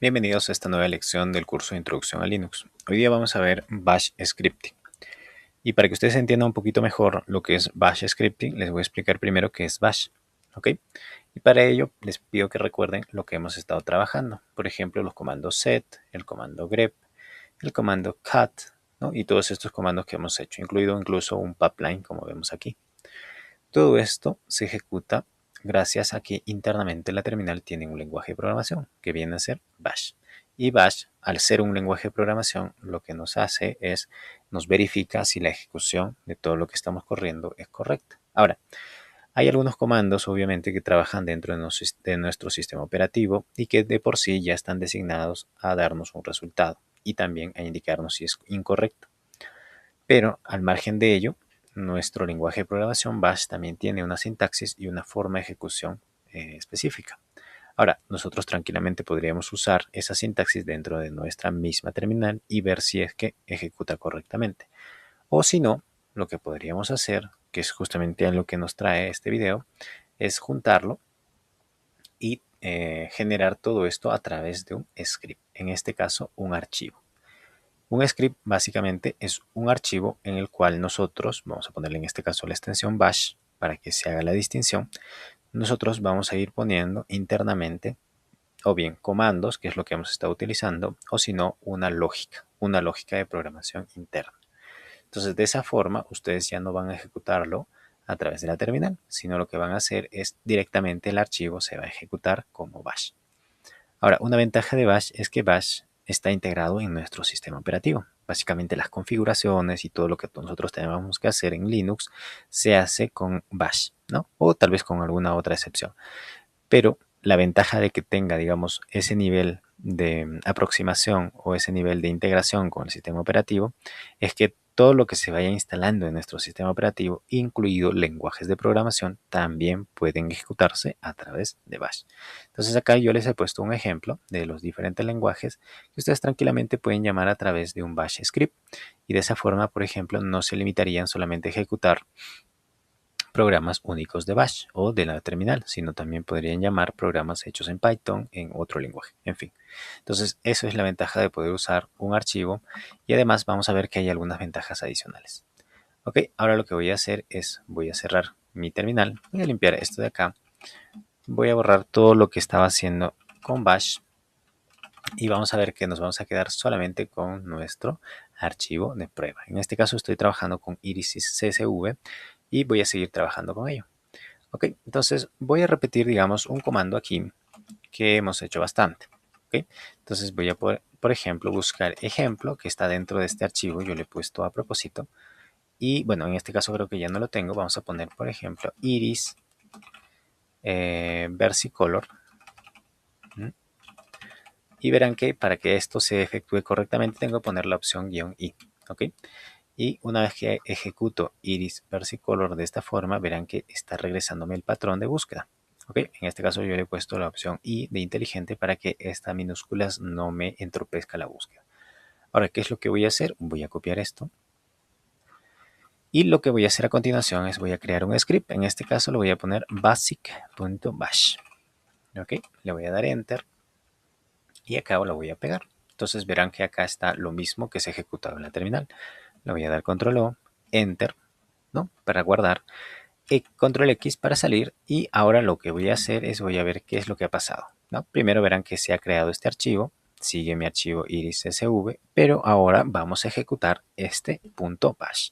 Bienvenidos a esta nueva lección del curso de Introducción a Linux. Hoy día vamos a ver Bash Scripting. Y para que ustedes entiendan un poquito mejor lo que es Bash Scripting, les voy a explicar primero qué es Bash. ¿Ok? Y para ello les pido que recuerden lo que hemos estado trabajando. Por ejemplo, los comandos set, el comando grep, el comando cat, ¿no? Y todos estos comandos que hemos hecho, incluido incluso un pipeline como vemos aquí. Todo esto se ejecuta gracias a que internamente la terminal tiene un lenguaje de programación que viene a ser Bash. Y Bash, al ser un lenguaje de programación, lo que nos hace es nos verifica si la ejecución de todo lo que estamos corriendo es correcta. Ahora, hay algunos comandos, obviamente, que trabajan dentro de nuestro sistema operativo y que de por sí ya están designados a darnos un resultado y también a indicarnos si es incorrecto. Pero al margen de ello, nuestro lenguaje de programación Bash también tiene una sintaxis y una forma de ejecución específica. Ahora, nosotros tranquilamente podríamos usar esa sintaxis dentro de nuestra misma terminal y ver si es que ejecuta correctamente. O si no, lo que podríamos hacer, que es justamente a lo que nos trae este video, es juntarlo y generar todo esto a través de un script, en este caso un archivo. Un script básicamente es un archivo en el cual nosotros, vamos a ponerle en este caso la extensión bash para que se haga la distinción, nosotros vamos a ir poniendo internamente o bien comandos, que es lo que hemos estado utilizando, o si no, una lógica de programación interna. Entonces, de esa forma, ustedes ya no van a ejecutarlo a través de la terminal, sino lo que van a hacer es directamente el archivo se va a ejecutar como bash. Ahora, una ventaja de Bash es que Bash está integrado en nuestro sistema operativo. Básicamente las configuraciones y todo lo que nosotros tenemos que hacer en Linux se hace con Bash, ¿no? O tal vez con alguna otra excepción. Pero la ventaja de que tenga, digamos, ese nivel de aproximación o ese nivel de integración con el sistema operativo es que todo lo que se vaya instalando en nuestro sistema operativo, incluido lenguajes de programación, también pueden ejecutarse a través de Bash. Entonces acá yo les he puesto un ejemplo de los diferentes lenguajes que ustedes tranquilamente pueden llamar a través de un Bash script y de esa forma, por ejemplo, no se limitarían solamente a ejecutar programas únicos de Bash o de la terminal, sino también podrían llamar programas hechos en Python en otro lenguaje, en fin. Entonces, eso es la ventaja de poder usar un archivo y además vamos a ver que hay algunas ventajas adicionales. Ok, ahora lo que voy a hacer es, voy a cerrar mi terminal, voy a limpiar esto de acá, voy a borrar todo lo que estaba haciendo con Bash y vamos a ver que nos vamos a quedar solamente con nuestro archivo de prueba. En este caso estoy trabajando con Iris CSV y voy a seguir trabajando con ello. Ok, entonces voy a repetir, digamos, un comando aquí que hemos hecho bastante. Ok, entonces voy a, por ejemplo, buscar ejemplo que está dentro de este archivo. Yo le he puesto a propósito. Y bueno, en este caso creo que ya no lo tengo. Vamos a poner, por ejemplo, iris versicolor. Y verán que para que esto se efectúe correctamente tengo que poner la opción "-i". ¿Ok? Y una vez que ejecuto iris versicolor de esta forma, verán que está regresándome el patrón de búsqueda. ¿Ok? En este caso yo le he puesto la opción "i" de inteligente para que estas minúsculas no me entropezca la búsqueda. Ahora, ¿qué es lo que voy a hacer? Voy a copiar esto. Y lo que voy a hacer a continuación es voy a crear un script. En este caso lo voy a poner basic.bash. ¿Ok? Le voy a dar enter. Y acá lo voy a pegar. Entonces verán que acá está lo mismo que se ha ejecutado en la terminal. Le voy a dar control O, enter, ¿no? Para guardar. Y control X para salir. Y ahora lo que voy a hacer es voy a ver qué es lo que ha pasado, ¿no? Primero verán que se ha creado este archivo. Sigue mi archivo iris.sv. Pero ahora vamos a ejecutar este .bash.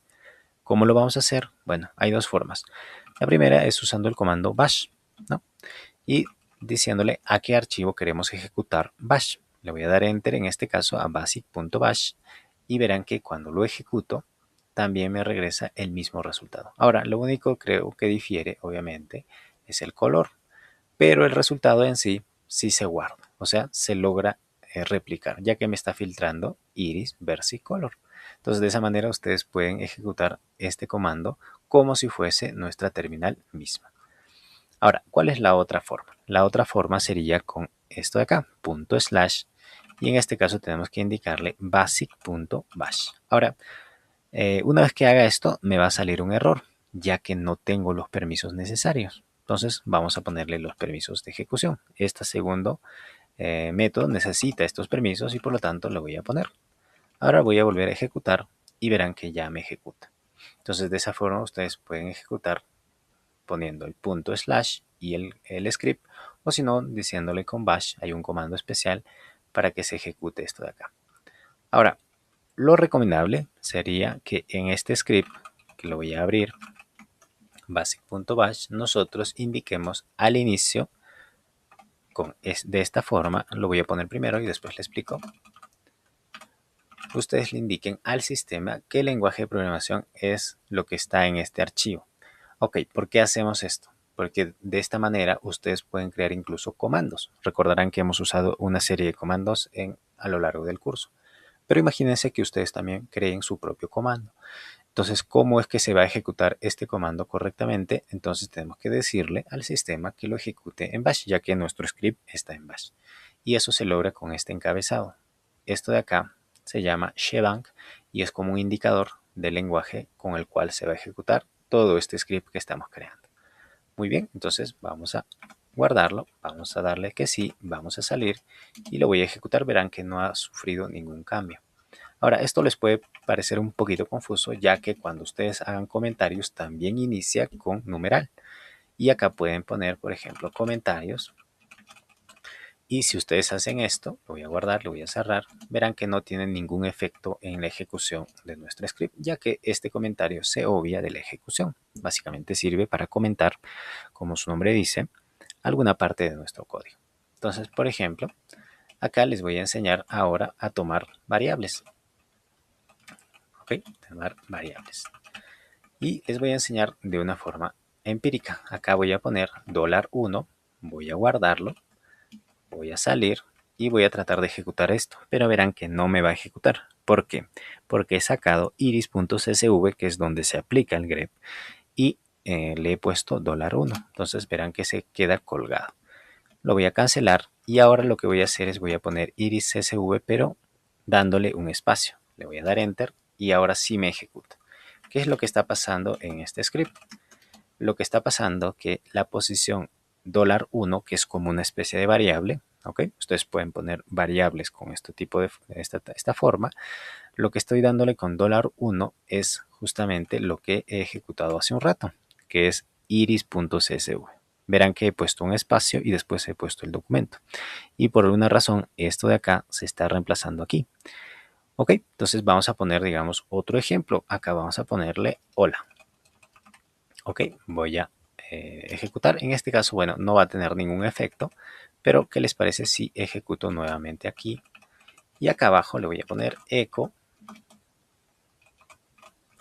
¿Cómo lo vamos a hacer? Bueno, hay dos formas. La primera es usando el comando bash, ¿no? Y diciéndole a qué archivo queremos ejecutar bash. Le voy a dar enter en este caso a basic.bash y verán que cuando lo ejecuto también me regresa el mismo resultado. Ahora, lo único creo que difiere, obviamente, es el color, pero el resultado en sí se guarda, o sea, se logra replicar, ya que me está filtrando iris versicolor. Entonces, de esa manera ustedes pueden ejecutar este comando como si fuese nuestra terminal misma. Ahora, ¿cuál es la otra forma? La otra forma sería con esto de acá, ./ y en este caso tenemos que indicarle basic.bash. Ahora, una vez que haga esto, me va a salir un error, ya que no tengo los permisos necesarios. Entonces, vamos a ponerle los permisos de ejecución. Este segundo método necesita estos permisos y por lo tanto lo voy a poner. Ahora voy a volver a ejecutar y verán que ya me ejecuta. Entonces de esa forma ustedes pueden ejecutar poniendo el punto slash y el script, o si no, diciéndole con bash. Hay un comando especial para que se ejecute esto de acá. Ahora, lo recomendable sería que en este script, que lo voy a abrir, basic.bash, nosotros indiquemos al inicio, de esta forma, lo voy a poner primero y después le explico. Ustedes le indiquen al sistema qué lenguaje de programación es lo que está en este archivo. Ok, ¿por qué hacemos esto? Porque de esta manera ustedes pueden crear incluso comandos. Recordarán que hemos usado una serie de comandos a lo largo del curso. Pero imagínense que ustedes también creen su propio comando. Entonces, ¿cómo es que se va a ejecutar este comando correctamente? Entonces tenemos que decirle al sistema que lo ejecute en bash, ya que nuestro script está en bash. Y eso se logra con este encabezado. Esto de acá se llama shebang y es como un indicador del lenguaje con el cual se va a ejecutar todo este script que estamos creando. Muy bien, entonces vamos a guardarlo, vamos a darle que sí, vamos a salir y lo voy a ejecutar. Verán que no ha sufrido ningún cambio. Ahora, esto les puede parecer un poquito confuso, ya que cuando ustedes hagan comentarios también inicia con numeral. Y acá pueden poner, por ejemplo, comentarios. Y si ustedes hacen esto, lo voy a guardar, lo voy a cerrar, verán que no tienen ningún efecto en la ejecución de nuestro script, ya que este comentario se obvia de la ejecución. Básicamente sirve para comentar, como su nombre dice, alguna parte de nuestro código. Entonces, por ejemplo, acá les voy a enseñar ahora a tomar variables. ¿Ok? Tomar variables. Y les voy a enseñar de una forma empírica. Acá voy a poner $1, voy a guardarlo, voy a salir y voy a tratar de ejecutar esto, pero verán que no me va a ejecutar. ¿Por qué? Porque he sacado iris.csv, que es donde se aplica el grep, y le he puesto $1. Entonces verán que se queda colgado. Lo voy a cancelar y ahora lo que voy a hacer es voy a poner iris.csv, pero dándole un espacio. Le voy a dar enter y ahora sí me ejecuta. ¿Qué es lo que está pasando en este script? Lo que está pasando que la posición $1, que es como una especie de variable, ¿ok? Ustedes pueden poner variables con este tipo de esta forma. Lo que estoy dándole con $1 es justamente lo que he ejecutado hace un rato, que es iris.csv. Verán que he puesto un espacio y después he puesto el documento. Y por alguna razón, esto de acá se está reemplazando aquí. Ok, entonces vamos a poner, digamos, otro ejemplo. Acá vamos a ponerle hola. Ok, voy a ejecutar. En este caso, bueno, no va a tener ningún efecto, pero ¿qué les parece si ejecuto nuevamente aquí? Y acá abajo le voy a poner echo.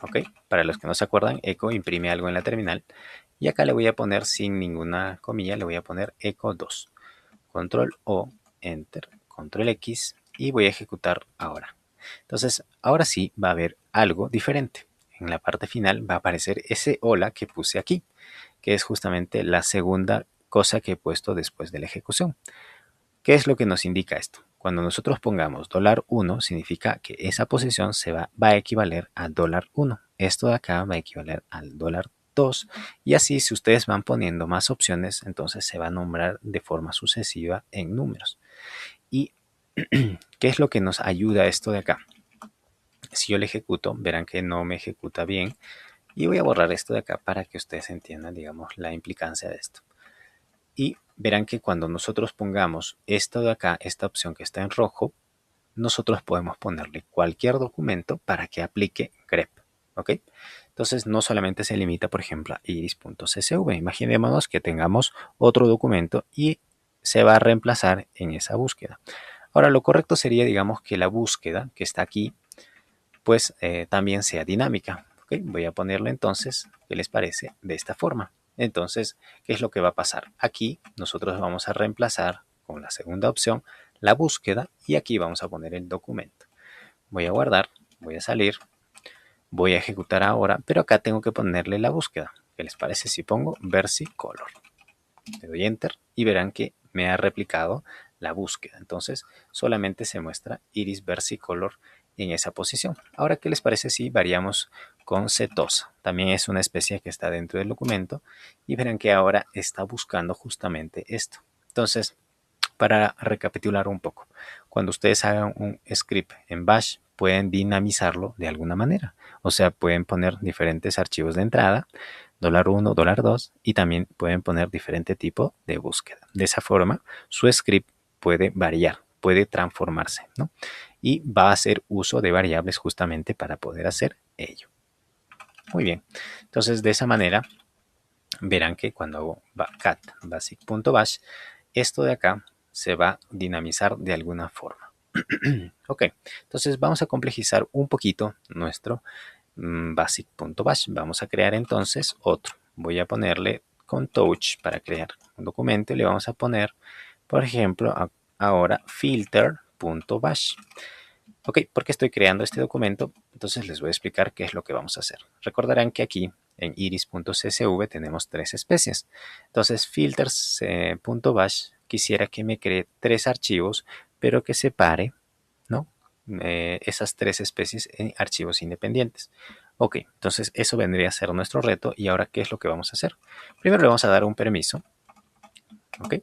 Ok, para los que no se acuerdan, echo imprime algo en la terminal. Y acá le voy a poner sin ninguna comilla, le voy a poner echo 2. Control O, enter, control X y voy a ejecutar ahora. Entonces, ahora sí va a haber algo diferente. En la parte final va a aparecer ese hola que puse aquí, que es justamente la segunda cosa que he puesto después de la ejecución. ¿Qué es lo que nos indica esto? Cuando nosotros pongamos $1 significa que esa posición va a equivaler a $1. Esto de acá va a equivaler al $2 y así si ustedes van poniendo más opciones, entonces se va a nombrar de forma sucesiva en números. ¿Y qué es lo que nos ayuda esto de acá? Si yo le ejecuto, verán que no me ejecuta bien y voy a borrar esto de acá para que ustedes entiendan, digamos, la implicancia de esto. Y verán que cuando nosotros pongamos esto de acá, esta opción que está en rojo, nosotros podemos ponerle cualquier documento para que aplique grep. ¿Ok? Entonces no solamente se limita, por ejemplo, a iris.csv. Imaginémonos que tengamos otro documento y se va a reemplazar en esa búsqueda. Ahora lo correcto sería, digamos, que la búsqueda que está aquí, pues también sea dinámica. ¿Ok? Voy a ponerle entonces, ¿qué les parece? De esta forma. Entonces, ¿qué es lo que va a pasar? Aquí nosotros vamos a reemplazar con la segunda opción la búsqueda y aquí vamos a poner el documento. Voy a guardar, voy a salir, voy a ejecutar ahora, pero acá tengo que ponerle la búsqueda. ¿Qué les parece si pongo versicolor? Le doy enter y verán que me ha replicado la búsqueda. Entonces solamente se muestra iris versicolor en esa posición. Ahora, ¿qué les parece si variamos con setosa? También es una especie que está dentro del documento y verán que ahora está buscando justamente esto. Entonces, Para recapitular un poco, cuando ustedes hagan un script en Bash, pueden dinamizarlo de alguna manera. O sea, pueden poner diferentes archivos de entrada, $1, $2, y también pueden poner diferente tipo de búsqueda. De esa forma, su script puede variar, puede transformarse, ¿no? Y va a hacer uso de variables justamente para poder hacer ello. Muy bien. Entonces, de esa manera, verán que cuando hago cat basic.bash, esto de acá se va a dinamizar de alguna forma. Ok, entonces vamos a complejizar un poquito nuestro basic.bash. Vamos a crear entonces otro. Voy a ponerle con touch para crear un documento y le vamos a poner, por ejemplo, ahora filter.bash. Ok, porque estoy creando este documento, entonces les voy a explicar qué es lo que vamos a hacer. Recordarán que aquí en iris.csv tenemos 3 especies. Entonces, filters.bash quisiera que me cree 3 archivos, pero que separe, ¿no? Esas 3 especies en archivos independientes. Ok, entonces eso vendría a ser nuestro reto. Y ahora, ¿qué es lo que vamos a hacer? Primero le vamos a dar un permiso, ¿ok?,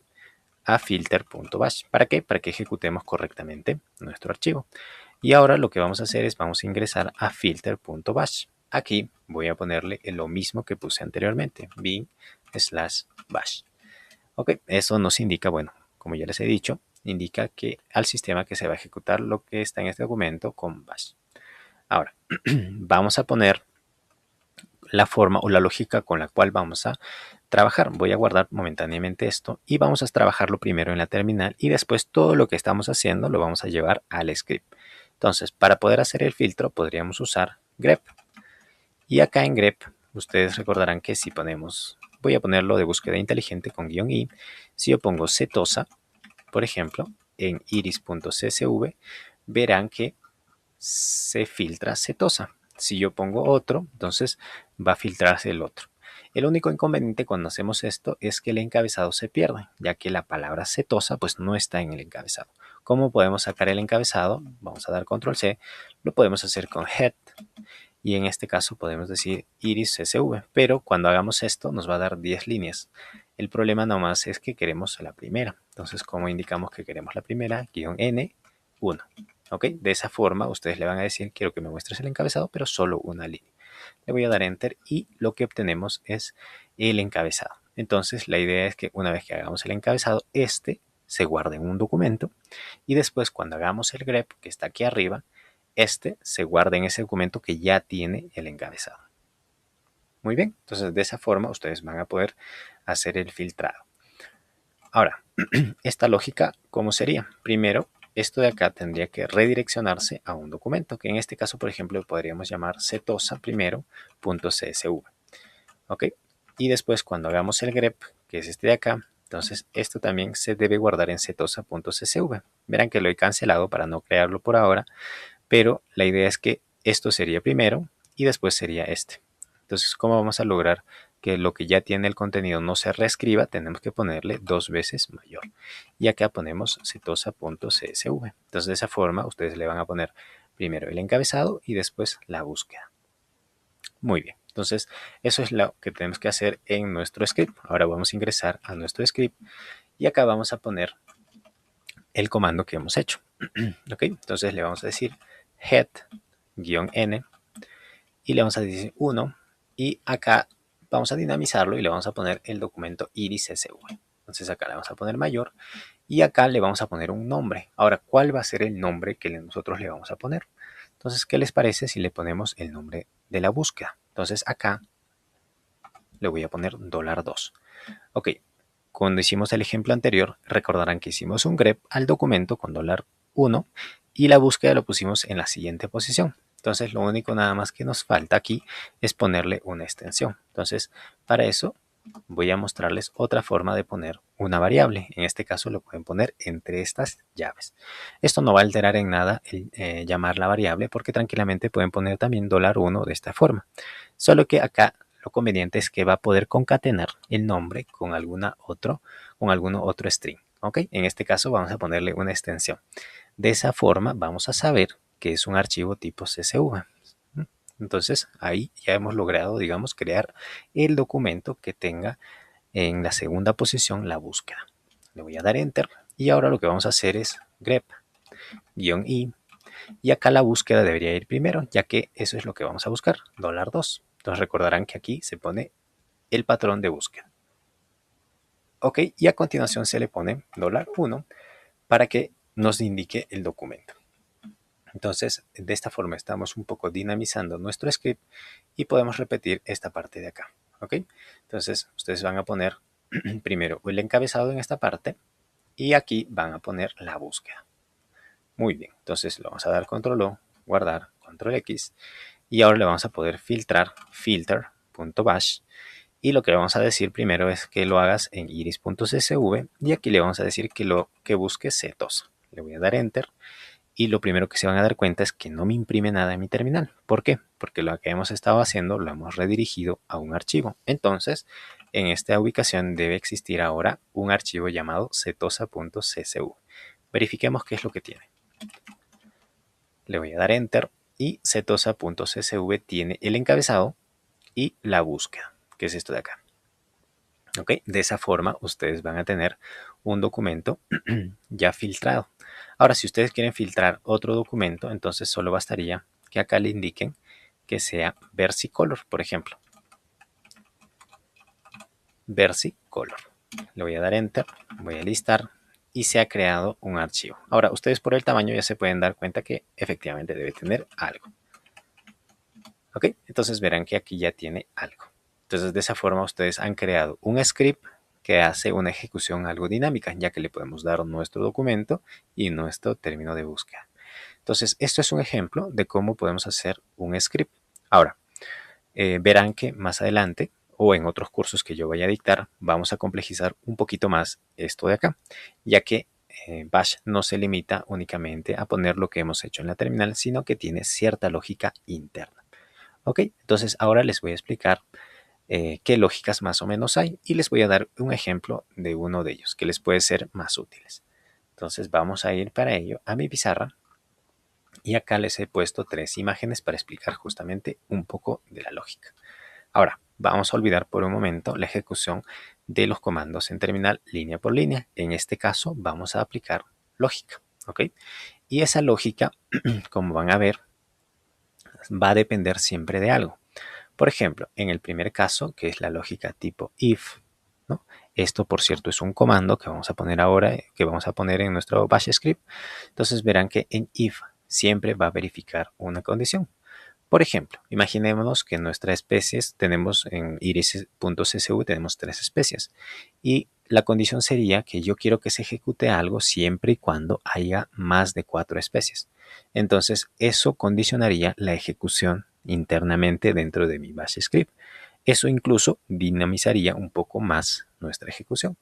a filter.bash. ¿Para qué? Para que ejecutemos correctamente nuestro archivo. Y ahora lo que vamos a hacer es vamos a ingresar a filter.bash. Aquí voy a ponerle lo mismo que puse anteriormente, bin/bash. Ok, eso nos indica, bueno, como ya les he dicho, indica que al sistema que se va a ejecutar lo que está en este documento con bash. Ahora, vamos a poner la forma o la lógica con la cual vamos a trabajar. Voy a guardar momentáneamente esto y vamos a trabajarlo primero en la terminal y después todo lo que estamos haciendo lo vamos a llevar al script. Entonces, para poder hacer el filtro podríamos usar grep. Y acá en grep, ustedes recordarán que si ponemos, voy a ponerlo de búsqueda inteligente con -i, si yo pongo setosa, por ejemplo, en iris.csv, verán que se filtra setosa. Si yo pongo otro, entonces va a filtrarse el otro. El único inconveniente cuando hacemos esto es que el encabezado se pierde, ya que la palabra setosa pues no está en el encabezado. ¿Cómo podemos sacar el encabezado? Vamos a dar control C. Lo podemos hacer con head y en este caso podemos decir iris csv, pero cuando hagamos esto nos va a dar 10 líneas. El problema nomás es que queremos la primera. Entonces, ¿cómo indicamos que queremos la primera? -N1. ¿Ok? De esa forma ustedes le van a decir quiero que me muestres el encabezado, pero solo una línea. Le voy a dar enter y lo que obtenemos es el encabezado. Entonces, la idea es que una vez que hagamos el encabezado, este se guarde en un documento y después cuando hagamos el grep, que está aquí arriba, este se guarda en ese documento que ya tiene el encabezado. Muy bien, entonces de esa forma ustedes van a poder hacer el filtrado. Ahora, esta lógica, ¿cómo sería? Primero, esto de acá tendría que redireccionarse a un documento, que en este caso, por ejemplo, podríamos llamar setosa primero.csv. ¿Ok? Y después, cuando hagamos el grep, que es este de acá, entonces esto también se debe guardar en setosa.csv. Verán que lo he cancelado para no crearlo por ahora, pero la idea es que esto sería primero y después sería este. Entonces, ¿cómo vamos a lograr que lo que ya tiene el contenido no se reescriba? Tenemos que ponerle 2 veces mayor. Y acá ponemos setosa.csv. Entonces, de esa forma, ustedes le van a poner primero el encabezado y después la búsqueda. Muy bien. Entonces, eso es lo que tenemos que hacer en nuestro script. Ahora vamos a ingresar a nuestro script y acá vamos a poner el comando que hemos hecho. ¿Ok? Entonces, le vamos a decir head-n y le vamos a decir 1 y acá vamos a dinamizarlo y le vamos a poner el documento iris.sv. Entonces acá le vamos a poner mayor y acá le vamos a poner un nombre. Ahora, ¿cuál va a ser el nombre que nosotros le vamos a poner? Entonces, ¿qué les parece si le ponemos el nombre de la búsqueda? Entonces acá le voy a poner $2. Ok, cuando hicimos el ejemplo anterior, recordarán que hicimos un grep al documento con $1 y la búsqueda lo pusimos en la siguiente posición. Entonces, lo único nada más que nos falta aquí es ponerle una extensión. Entonces, para eso voy a mostrarles otra forma de poner una variable. En este caso lo pueden poner entre estas llaves. Esto no va a alterar en nada el llamar la variable porque tranquilamente pueden poner también $1 de esta forma. Solo que acá lo conveniente es que va a poder concatenar el nombre con algún otro string. ¿Ok? En este caso vamos a ponerle una extensión. De esa forma vamos a saber que es un archivo tipo CSV. Entonces ahí ya hemos logrado, digamos, crear el documento que tenga en la segunda posición la búsqueda. Le voy a dar enter Y ahora lo que vamos a hacer es grep-i, y acá la búsqueda debería ir primero, ya que eso es lo que vamos a buscar, $2. Entonces recordarán que aquí se pone el patrón de búsqueda. Ok, y a continuación se le pone $1 para que nos indique el documento. Entonces, de esta forma estamos un poco dinamizando nuestro script y podemos repetir esta parte de acá. ¿Ok? Entonces, ustedes van a poner primero el encabezado en esta parte y aquí van a poner la búsqueda. Muy bien, entonces lo vamos a dar control O, guardar, control X, y ahora le vamos a poder filtrar filter.bash, y lo que le vamos a decir primero es que lo hagas en iris.csv, y aquí le vamos a decir que busque setosa. Le voy a dar enter, y lo primero que se van a dar cuenta es que no me imprime nada en mi terminal. ¿Por qué? Porque lo que hemos estado haciendo lo hemos redirigido a un archivo. Entonces, en esta ubicación debe existir ahora un archivo llamado setosa.csv. Verifiquemos qué es lo que tiene. Le voy a dar enter y setosa.csv tiene el encabezado y la búsqueda, que es esto de acá. ¿Ok? De esa forma ustedes van a tener un documento ya filtrado. Ahora, si ustedes quieren filtrar otro documento, entonces solo bastaría que acá le indiquen que sea versicolor, por ejemplo. Versicolor. Le voy a dar enter, voy a listar y se ha creado un archivo. Ahora, ustedes por el tamaño ya se pueden dar cuenta que efectivamente debe tener algo. ¿Ok? Entonces verán que aquí ya tiene algo. Entonces de esa forma ustedes han creado un script que hace una ejecución algo dinámica, ya que le podemos dar nuestro documento y nuestro término de búsqueda. Entonces esto es un ejemplo de cómo podemos hacer un script. Ahora, verán que más adelante o en otros cursos que yo vaya a dictar, vamos a complejizar un poquito más esto de acá, ya que Bash no se limita únicamente a poner lo que hemos hecho en la terminal, sino que tiene cierta lógica interna. Ok, entonces ahora les voy a explicar qué lógicas más o menos hay y les voy a dar un ejemplo de uno de ellos que les puede ser más útiles. Entonces vamos a ir para ello a mi pizarra y acá les he puesto 3 imágenes para explicar justamente un poco de la lógica. Ahora, vamos a olvidar por un momento la ejecución de los comandos en terminal línea por línea. En este caso vamos a aplicar lógica, ¿ok? Y esa lógica, como van a ver, va a depender siempre de algo. Por ejemplo, en el primer caso, que es la lógica tipo if, ¿no? Esto, por cierto, es un comando que vamos a poner ahora, que vamos a poner en nuestro bash script. Entonces verán que en if siempre va a verificar una condición. Por ejemplo, imaginémonos que en nuestras especies tenemos en iris.csv tenemos 3 especies y la condición sería que yo quiero que se ejecute algo siempre y cuando haya más de 4 especies. Entonces, eso condicionaría la ejecución internamente dentro de mi bash script. Eso incluso dinamizaría un poco más nuestra ejecución.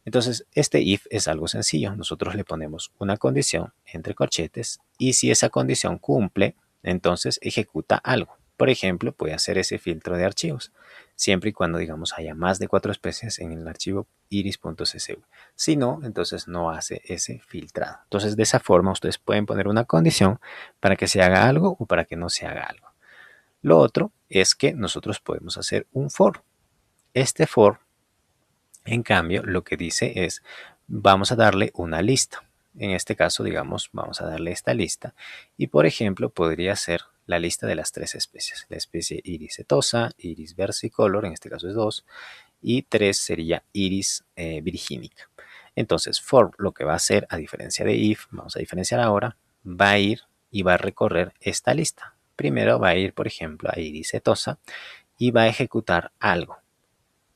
Entonces, este if es algo sencillo. Nosotros le ponemos una condición entre corchetes y si esa condición cumple, entonces ejecuta algo. Por ejemplo, puede hacer ese filtro de archivos, siempre y cuando, digamos, haya más de 4 especies en el archivo iris.csv. Si no, entonces no hace ese filtrado. Entonces, de esa forma, ustedes pueden poner una condición para que se haga algo o para que no se haga algo. Lo otro es que nosotros podemos hacer un for. Este for, en cambio, lo que dice es, vamos a darle una lista. En este caso, digamos, vamos a darle esta lista. Y, por ejemplo, podría ser la lista de las 3 especies. La especie iris setosa, iris versicolor, en este caso es 2. Y 3 sería iris virgínica. Entonces, for lo que va a hacer, a diferencia de if, vamos a diferenciar ahora, va a ir y va a recorrer esta lista. Primero va a ir, por ejemplo, a iris setosa y va a ejecutar algo.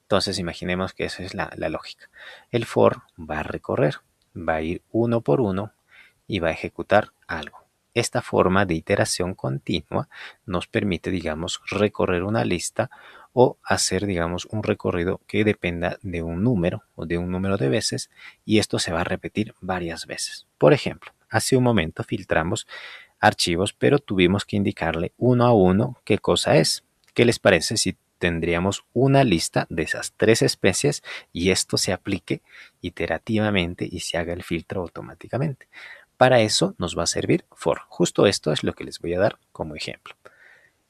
Entonces imaginemos que esa es la lógica. El for va a recorrer, va a ir uno por uno y va a ejecutar algo. Esta forma de iteración continua nos permite, digamos, recorrer una lista o hacer, digamos, un recorrido que dependa de un número o de un número de veces y esto se va a repetir varias veces. Por ejemplo, hace un momento filtramos archivos, pero tuvimos que indicarle uno a uno qué cosa es. ¿Qué les parece si tendríamos una lista de esas 3 especies y esto se aplique iterativamente y se haga el filtro automáticamente? Para eso nos va a servir for. Justo esto es lo que les voy a dar como ejemplo.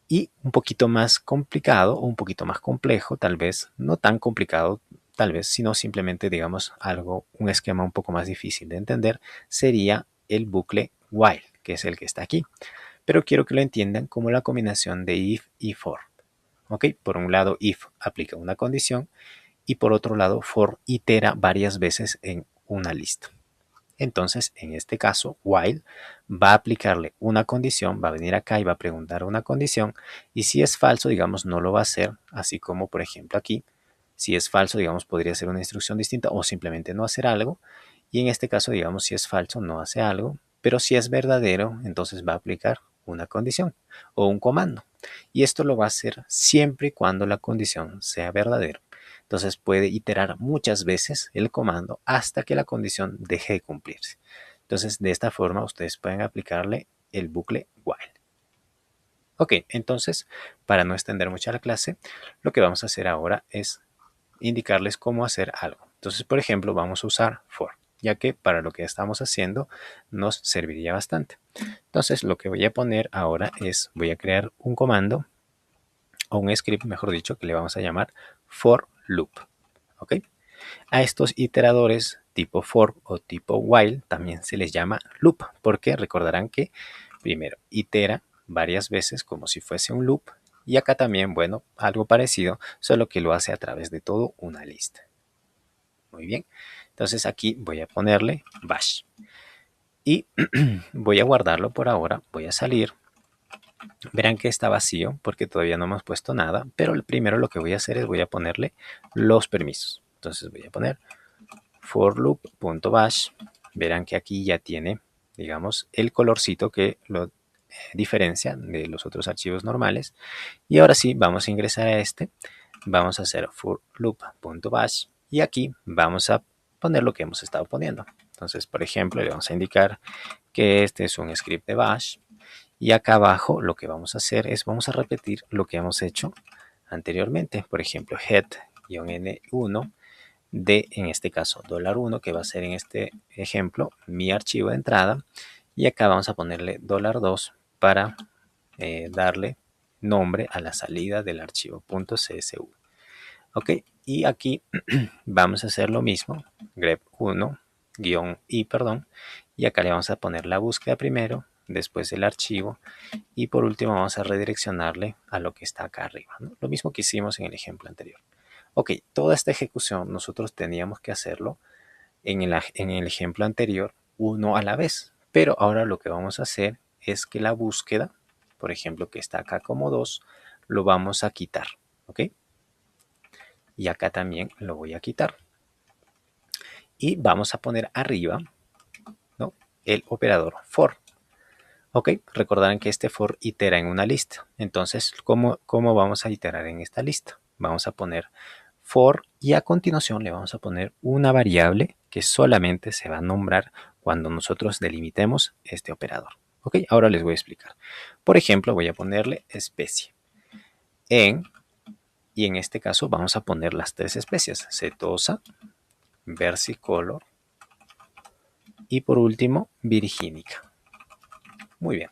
Y un poquito más complicado o un poquito más complejo, tal vez no tan complicado, tal vez, sino simplemente, digamos, un esquema un poco más difícil de entender, sería el bucle while, que es el que está aquí. Pero quiero que lo entiendan como la combinación de if y for. ¿Ok? Por un lado, if aplica una condición y por otro lado, for itera varias veces en una lista. Entonces, en este caso, while va a aplicarle una condición, va a venir acá y va a preguntar una condición, y si es falso, digamos, no lo va a hacer, así como, por ejemplo, aquí, si es falso, digamos, podría ser una instrucción distinta o simplemente no hacer algo, y en este caso, digamos, si es falso, no hace algo, pero si es verdadero, entonces va a aplicar una condición o un comando, y esto lo va a hacer siempre y cuando la condición sea verdadera. Entonces puede iterar muchas veces el comando hasta que la condición deje de cumplirse. Entonces de esta forma ustedes pueden aplicarle el bucle while. Ok, entonces para no extender mucho la clase, lo que vamos a hacer ahora es indicarles cómo hacer algo. Entonces, por ejemplo, vamos a usar for, ya que para lo que estamos haciendo nos serviría bastante. Entonces lo que voy a poner ahora es, voy a crear un comando o un script, mejor dicho, que le vamos a llamar for loop. ¿Ok? A estos iteradores tipo for o tipo while también se les llama loop, porque recordarán que primero itera varias veces como si fuese un loop, y acá también, bueno, algo parecido, solo que lo hace a través de todo una lista. Muy bien, entonces aquí voy a ponerle bash y voy a guardarlo por ahora, voy a salir. Verán que está vacío porque todavía no hemos puesto nada, pero primero lo que voy a hacer es voy a ponerle los permisos. Entonces voy a poner for loop.bash. Verán que aquí ya tiene, digamos, el colorcito que lo diferencia de los otros archivos normales. Y ahora sí, vamos a ingresar a este. Vamos a hacer for loop.bash y aquí vamos a poner lo que hemos estado poniendo. Entonces, por ejemplo, le vamos a indicar que este es un script de bash. Y acá abajo lo que vamos a hacer es vamos a repetir lo que hemos hecho anteriormente. Por ejemplo, head-n1 de, en este caso, $1, que va a ser en este ejemplo mi archivo de entrada. Y acá vamos a ponerle $2 para darle nombre a la salida del archivo .csv. Ok, y aquí vamos a hacer lo mismo, grep1 -i, perdón, y acá le vamos a poner la búsqueda primero, después el archivo, y por último vamos a redireccionarle a lo que está acá arriba, ¿no? Lo mismo que hicimos en el ejemplo anterior. Ok, toda esta ejecución nosotros teníamos que hacerlo en el ejemplo anterior, uno a la vez, pero ahora lo que vamos a hacer es que la búsqueda, por ejemplo, que está acá como 2, lo vamos a quitar, ¿ok? Y acá también lo voy a quitar. Y vamos a poner arriba, ¿no?, el operador for. Ok, recordarán que este for itera en una lista. Entonces, ¿cómo vamos a iterar en esta lista? Vamos a poner for y a continuación le vamos a poner una variable que solamente se va a nombrar cuando nosotros delimitemos este operador. Ok, ahora les voy a explicar. Por ejemplo, voy a ponerle especie y en este caso vamos a poner las tres especies: setosa, versicolor y por último virgínica. Muy bien.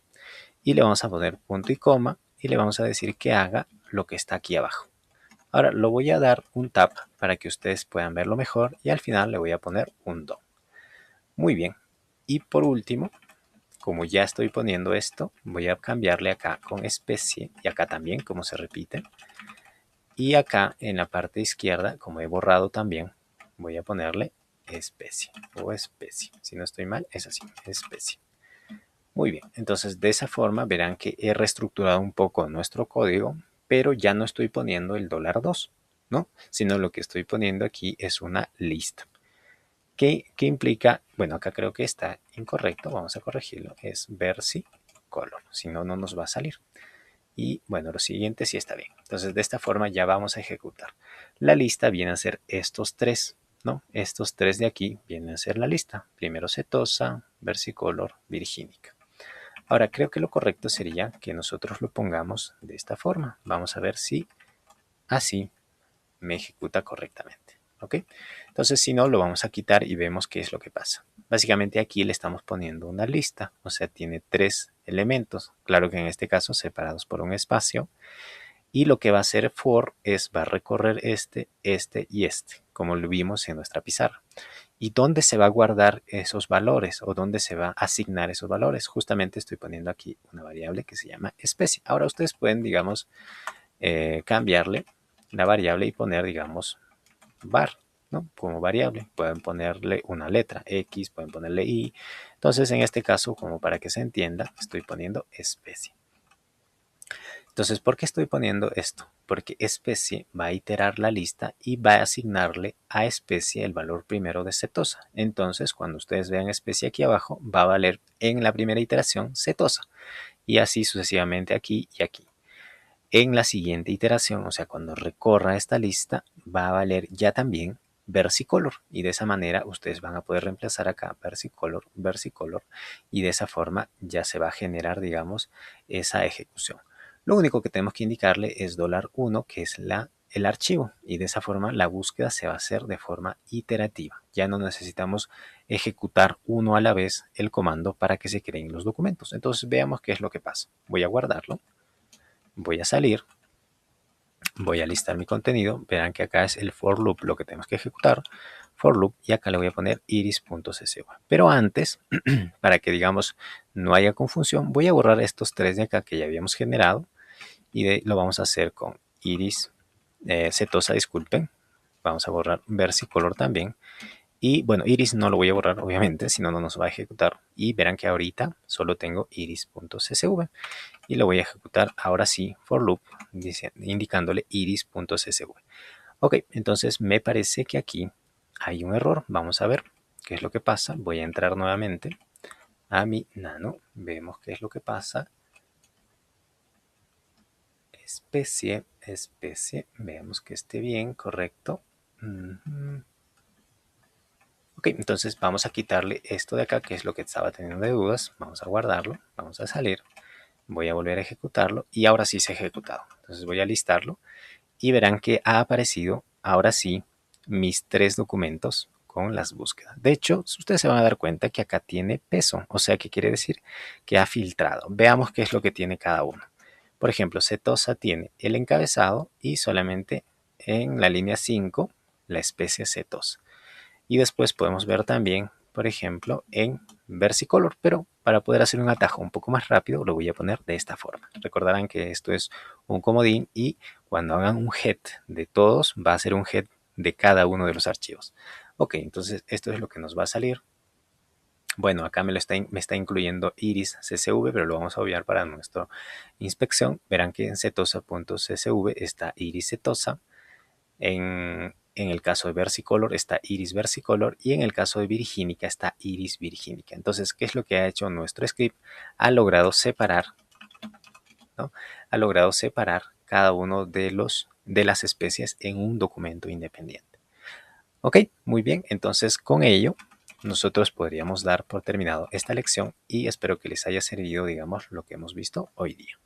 Y le vamos a poner punto y coma y le vamos a decir que haga lo que está aquí abajo. Ahora lo voy a dar un tap para que ustedes puedan verlo mejor y al final le voy a poner un do. Muy bien. Y por último, como ya estoy poniendo esto, voy a cambiarle acá con especie y acá también, como se repite. Y acá en la parte izquierda, como he borrado también, voy a ponerle especie o especie. Si no estoy mal, es así, especie. Muy bien, entonces de esa forma verán que he reestructurado un poco nuestro código, pero ya no estoy poniendo el $2, ¿no? Sino lo que estoy poniendo aquí es una lista. ¿Qué implica? Bueno, acá creo que está incorrecto, vamos a corregirlo, es versicolor, si no, no nos va a salir. Y bueno, lo siguiente sí está bien. Entonces de esta forma ya vamos a ejecutar. La lista viene a ser estos tres, ¿no? Estos tres de aquí vienen a ser la lista. Primero setosa, versicolor, virgínica. Ahora, creo que lo correcto sería que nosotros lo pongamos de esta forma. Vamos a ver si así me ejecuta correctamente. ¿Ok? Entonces, si no, lo vamos a quitar y vemos qué es lo que pasa. Básicamente aquí le estamos poniendo una lista, o sea, tiene tres elementos. Claro que en este caso separados por un espacio. Y lo que va a hacer for va a recorrer este y este, como lo vimos en nuestra pizarra. ¿Y dónde se va a guardar esos valores o dónde se va a asignar esos valores? Justamente estoy poniendo aquí una variable que se llama especie. Ahora ustedes pueden, digamos, cambiarle la variable y poner, digamos, var, ¿no? Como variable. Pueden ponerle una letra X, pueden ponerle Y. Entonces, en este caso, como para que se entienda, estoy poniendo especie. Entonces, ¿por qué estoy poniendo esto? Porque especie va a iterar la lista y va a asignarle a especie el valor primero de setosa. Entonces, cuando ustedes vean especie aquí abajo, va a valer en la primera iteración setosa. Y así sucesivamente aquí y aquí. En la siguiente iteración, o sea, cuando recorra esta lista, va a valer ya también versicolor. Y de esa manera ustedes van a poder reemplazar acá versicolor, versicolor. Y de esa forma ya se va a generar, digamos, esa ejecución. Lo único que tenemos que indicarle es $1, que es el archivo. Y de esa forma la búsqueda se va a hacer de forma iterativa. Ya no necesitamos ejecutar uno a la vez el comando para que se creen los documentos. Entonces veamos qué es lo que pasa. Voy a guardarlo. Voy a salir, voy a listar mi contenido, verán que acá es el for loop lo que tenemos que ejecutar, for loop, y acá le voy a poner iris.csv. Pero antes, para que digamos no haya confusión, voy a borrar estos tres de acá que ya habíamos generado y lo vamos a hacer con iris setosa, disculpen, vamos a borrar versicolor también. Y bueno, iris no lo voy a borrar, obviamente, si no, no nos va a ejecutar. Y verán que ahorita solo tengo iris.csv. Y lo voy a ejecutar ahora sí, for loop, indicándole iris.csv. Ok, entonces me parece que aquí hay un error. Vamos a ver qué es lo que pasa. Voy a entrar nuevamente a mi nano. Vemos qué es lo que pasa. Especie. Veamos que esté bien, correcto. Ok, entonces vamos a quitarle esto de acá, que es lo que estaba teniendo de dudas. Vamos a guardarlo, vamos a salir. Voy a volver a ejecutarlo y ahora sí se ha ejecutado. Entonces voy a listarlo y verán que ha aparecido ahora sí mis tres documentos con las búsquedas. De hecho, ustedes se van a dar cuenta que acá tiene peso, o sea que quiere decir que ha filtrado. Veamos qué es lo que tiene cada uno. Por ejemplo, Setosa tiene el encabezado y solamente en la línea 5 la especie Setosa. Y después podemos ver también, por ejemplo, en versicolor, pero para poder hacer un atajo un poco más rápido lo voy a poner de esta forma. Recordarán que esto es un comodín y cuando hagan un head de todos va a ser un head de cada uno de los archivos. Ok, entonces esto es lo que nos va a salir. Bueno, acá me está incluyendo iris CSV, pero lo vamos a obviar para nuestra inspección. Verán que en setosa.csv está iris setosa. En el caso de versicolor está iris versicolor y en el caso de virgínica está iris virgínica. Entonces, ¿qué es lo que ha hecho nuestro script? Ha logrado separar, ¿no? Ha logrado separar cada uno de las especies en un documento independiente. Ok, muy bien. Entonces, con ello, nosotros podríamos dar por terminado esta lección y espero que les haya servido, digamos, lo que hemos visto hoy día.